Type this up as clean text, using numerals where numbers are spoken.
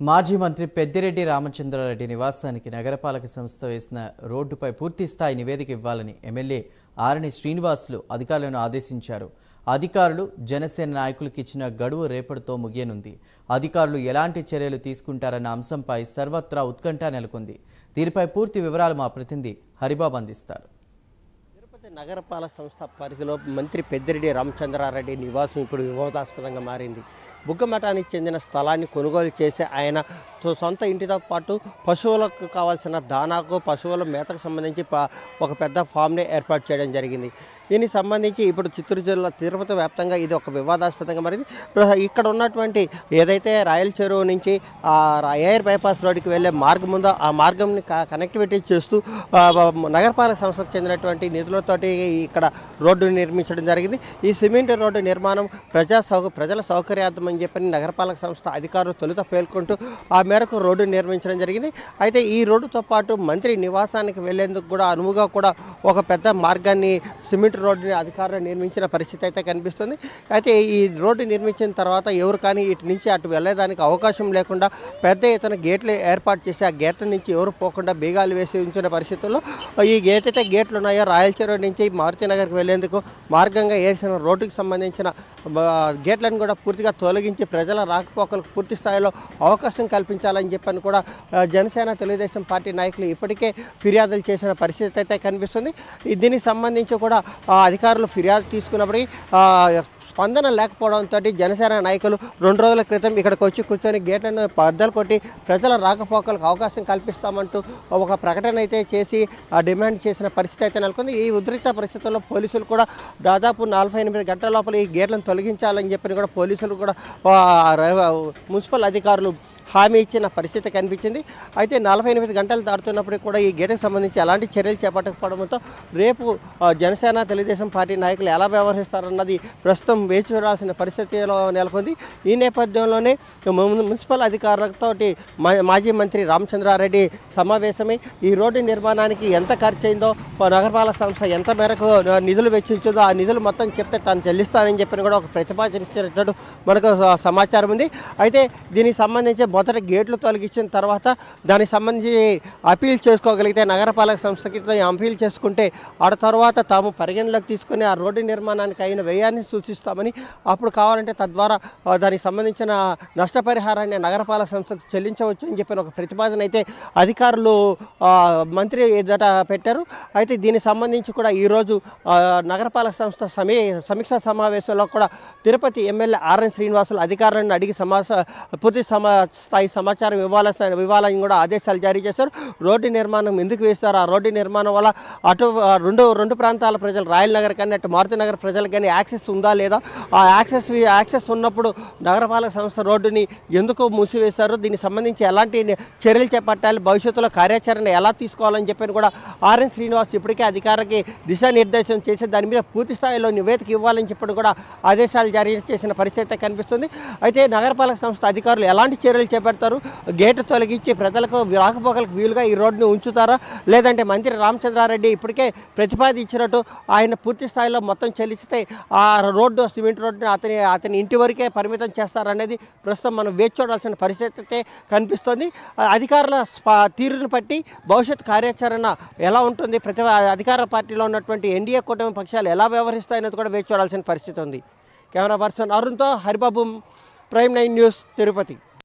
మాజీ మంత్రి పెద్దిరెడ్డి రామచంద్రారెడ్డి నివాసానికి నగరపాలక సంస్థ వేసిన రోడ్డుపై పూర్తి స్థాయి నివేదిక ఇవ్వాలని ఎమ్మెల్యే ఆరణి శ్రీనివాసులు అధికారులను ఆదేశించారు. అధికారులు జనసేన నాయకులకు ఇచ్చిన గడువు రేపటితో ముగియనుంది. అధికారులు ఎలాంటి చర్యలు తీసుకుంటారన్న అంశంపై సర్వత్రా ఉత్కంఠ నెలకొంది. దీనిపై పూర్తి వివరాలు మా ప్రతినిధి హరిబాబు అందిస్తారు. నగరపాలక సంస్థ పరిధిలో మంత్రి పెద్దిరెడ్డి రామచంద్రారెడ్డి నివాసం ఇప్పుడు వివాదాస్పదంగా మారింది. బుగ్గమఠానికి చెందిన స్థలాన్ని కొనుగోలు చేసి ఆయన సొంత ఇంటితో పాటు పశువులకు కావాల్సిన దానాకు పశువుల మేతకు సంబంధించి ఒక పెద్ద ఫామ్ని ఏర్పాటు చేయడం జరిగింది. దీనికి సంబంధించి ఇప్పుడు చిత్తూరు జిల్లా తిరుపతి వ్యాప్తంగా ఇది ఒక వివాదాస్పదంగా మారింది. ఇక్కడ ఉన్నటువంటి ఏదైతే రాయల చెరువు నుంచి ఎయిర్ బైపాస్ రోడ్డుకి వెళ్ళే మార్గం ఉందో ఆ మార్గంని కనెక్టివిటీ చేస్తూ నగరపాలక సంస్థకు చెందినటువంటి నిధులతోటి ఇక్కడ రోడ్డు నిర్మించడం జరిగింది. ఈ సిమెంట్ రోడ్డు నిర్మాణం ప్రజల సౌకర్యార్థం అని చెప్పని నగరపాలక సంస్థ అధికారులు తొలుత పేర్కొంటూ ఆ మేరకు రోడ్డు నిర్మించడం జరిగింది. అయితే ఈ రోడ్డుతో పాటు మంత్రి నివాసానికి వెళ్లేందుకు కూడా అనువుగా కూడా ఒక పెద్ద మార్గాన్ని సిమెంట్ రోడ్డుని అధికారులు నిర్మించిన పరిస్థితి అయితే కనిపిస్తుంది. అయితే ఈ రోడ్డు నిర్మించిన తర్వాత ఎవరు కానీ ఇటు నుంచి అటు వెళ్ళేదానికి అవకాశం లేకుండా పెద్ద ఎత్తున గేట్లు ఏర్పాటు చేసి ఆ గేట్ల నుంచి ఎవరు పోకుండా బీగాలు వేసి ఉంచిన పరిస్థితుల్లో ఈ ఏదైతే గేట్లు ఉన్నాయో రాయల చెరువు నుంచి మారుతినగర్కి వెళ్లేందుకు మార్గంగా వేసిన రోడ్డుకి సంబంధించిన గేట్లను కూడా పూర్తిగా తొలగించి ప్రజల రాకపోకలకు పూర్తి స్థాయిలో అవకాశం కల్పించాలని చెప్పని కూడా జనసేన తెలుగుదేశం పార్టీ నాయకులు ఇప్పటికే ఫిర్యాదులు చేసిన పరిస్థితి అయితే కనిపిస్తుంది. దీనికి సంబంధించి కూడా అధికారులు ఫిర్యాదు తీసుకున్నప్పటికీ స్పందన లేకపోవడంతో జనసేన నాయకులు 2 రోజుల క్రితం ఇక్కడికి వచ్చి కూర్చొని గేట్లను బద్దలు కొట్టి ప్రజల రాకపోకలకు అవకాశం కల్పిస్తామంటూ ఒక ప్రకటన అయితే చేసి డిమాండ్ చేసిన పరిస్థితి అయితే నెలకొంది. ఈ ఉద్రిక్త పరిస్థితుల్లో పోలీసులు కూడా దాదాపు 48 గంటల లోపల ఈ గేట్లను తొలగించాలని చెప్పి కూడా పోలీసులు కూడా మున్సిపల్ అధికారులు హామీ ఇచ్చిన పరిస్థితి కనిపించింది. అయితే 48 గంటలు దాటుతున్నప్పటికీ కూడా ఈ గేటుకు సంబంధించి ఎలాంటి చర్యలు చేపట్టకపోవడంతో రేపు జనసేన తెలుగుదేశం పార్టీ నాయకులు ఎలా వ్యవహరిస్తారన్నది ప్రస్తుతం వేచి చూడాల్సిన పరిస్థితిలో నెలకొంది. ఈ నేపథ్యంలోనే మున్సిపల్ అధికారులతో మాజీ మంత్రి రామచంద్రారెడ్డి సమావేశమై ఈ రోడ్డు నిర్మాణానికి ఎంత ఖర్చు అయిందో నగరపాలక సంస్థ ఎంత మేరకు నిధులు వెచ్చించిందో ఆ నిధులు మొత్తం చెప్తే తాను చెల్లిస్తానని చెప్పి కూడా ఒక ప్రతిపాదించినట్టు మనకు సమాచారం ఉంది. అయితే దీనికి సంబంధించి మొదట గేట్లు తొలగించిన తర్వాత దానికి సంబంధించి అపీల్ చేసుకోగలిగితే నగరపాలక సంస్థకి అపీల్ చేసుకుంటే ఆ తర్వాత తాము పరిగణలోకి తీసుకుని ఆ రోడ్డు నిర్మాణానికి అయిన వ్యయాన్ని సూచిస్తామని అప్పుడు కావాలంటే తద్వారా దానికి సంబంధించిన నష్టపరిహారాన్ని నగరపాలక సంస్థకు చెల్లించవచ్చు అని చెప్పిన ఒక ప్రతిపాదన అయితే అధికారులు మంత్రి ఎదుట పెట్టారు. అయితే దీనికి సంబంధించి కూడా ఈరోజు నగరపాలక సంస్థ సమీక్షా సమావేశంలో కూడా తిరుపతి ఎమ్మెల్యే ఆరణి శ్రీనివాసులు అధికారులను అడిగి పూర్తి స్థాయి సమాచారం ఇవ్వాలని కూడా ఆదేశాలు జారీ చేశారు. రోడ్డు నిర్మాణం ఎందుకు వేస్తారు, ఆ రోడ్డు నిర్మాణం వల్ల అటు రెండు ప్రాంతాల ప్రజలు రాయల్ నగర్ కానీ అటు మారుతి నగర్ ప్రజలకు కానీ యాక్సెస్ ఉందా లేదా, ఆ యాక్సెస్ ఉన్నప్పుడు నగరపాలక సంస్థ రోడ్డుని ఎందుకు మూసివేశారు, దీనికి సంబంధించి ఎలాంటి చర్యలు చేపట్టాలి, భవిష్యత్తులో కార్యాచరణ ఎలా తీసుకోవాలని చెప్పని కూడా ఆర్ఎన్ శ్రీనివాస్ ఇప్పటికే అధికారికి దిశానిర్దేశం చేసి దాని మీద పూర్తి స్థాయిలో నివేదిక ఇవ్వాలని చెప్పి కూడా ఆదేశాలు జారీ చేసిన పరిస్థితి కనిపిస్తుంది. అయితే నగరపాలక సంస్థ అధికారులు ఎలాంటి చర్యలు చేపడతారు, గేటు తొలగించి ప్రజలకు రాకపోకలకు వీలుగా ఈ రోడ్డుని ఉంచుతారా, లేదంటే మంత్రి రామచంద్రారెడ్డి ఇప్పటికే ప్రతిపాదించినట్టు ఆయన పూర్తి స్థాయిలో మొత్తం చెల్లిస్తే ఆ రోడ్డు సిమెంట్ రోడ్డుని అతని ఇంటి వరకే పరిమితం చేస్తారనేది ప్రస్తుతం మనం వేచి చూడాల్సిన పరిస్థితి కనిపిస్తుంది. అధికారుల తీరును బట్టి భవిష్యత్ కార్యాచరణ ఎలా ఉంటుంది, అధికార పార్టీలో ఉన్నటువంటి ఎన్డీఏ కూటమి పక్షాలు ఎలా వ్యవహరిస్తాయనేది కూడా వేచి చూడాల్సిన పరిస్థితి ఉంది. కెమెరా పర్సన్ అరుణ్తో హరిబాబు, ప్రైమ్ 9 న్యూస్, తిరుపతి.